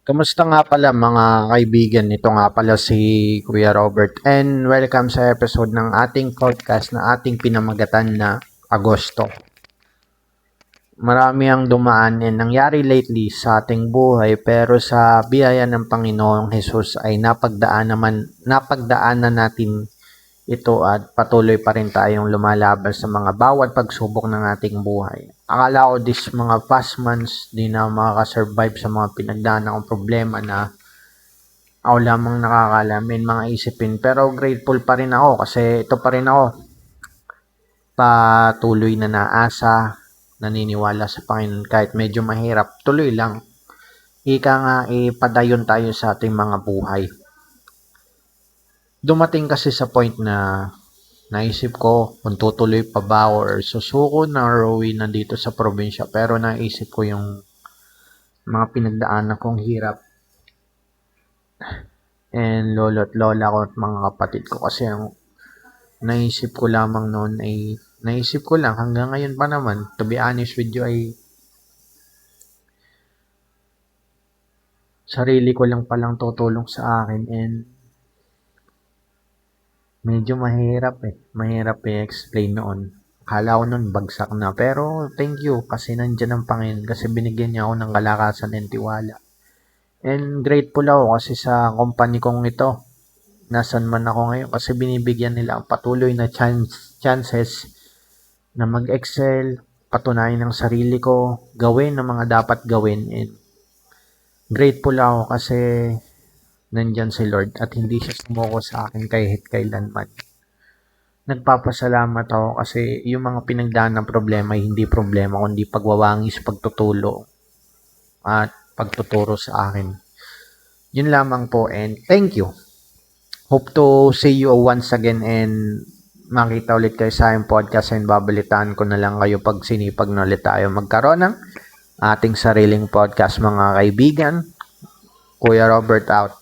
Kamusta nga pala mga kaibigan? Ito nga pala si Kuya Robert and welcome sa episode ng ating podcast na ating pinamagatan na Agosto. Marami ang dumaan and nangyari lately sa ating buhay pero sa biyaya ng Panginoong Hesus ay napagdaanan natin ito at patuloy pa rin tayong lumalaban sa mga bawat pagsubok ng ating buhay. Akala ko this mga past months di na makakasurvive sa mga pinagdaanan kong problema na ako lamang nakakalamin mga isipin. Pero grateful pa rin ako kasi ito pa rin ako. Patuloy na naasa, naniniwala sa Panginoon kahit medyo mahirap. Tuloy lang. Ika nga ipadayon tayo sa ating mga buhay. Dumating kasi sa point na naisip ko kung tutuloy pa ba ako or susuko na or uwi na dito sa probinsya. Pero naisip ko yung mga pinagdaanan kong hirap and lolo at lola ko at mga kapatid ko kasi ang naisip ko lamang noon ay naisip ko lang hanggang ngayon pa naman, to be honest with you, ay sarili ko lang palang tutulong sa akin and medyo mahirap i-explain noon. Akala ko noon bagsak na pero thank you kasi nandiyan ang Panginoon kasi binigyan niya ako ng kalakasan and tiwala. And grateful ako kasi sa company kong ito. Nasaan man ako ngayon kasi binibigyan nila ang patuloy na chances na mag-excel, patunayan ng sarili ko, gawin ang mga dapat gawin. And grateful ako kasi nandyan si Lord at hindi siya sumuko sa akin kahit kailanman. Nagpapasalamat ako kasi yung mga pinagdaan ng problema ay hindi problema kundi pagwawangis, pagtutulo at pagtuturo sa akin. Yun lamang po and thank you. Hope to see you once again and makita ulit kayo sa aking podcast and babalitaan ko na lang kayo pag sinipag na ulit tayo magkaroon ng ating sariling podcast mga kaibigan. Kuya Robert out.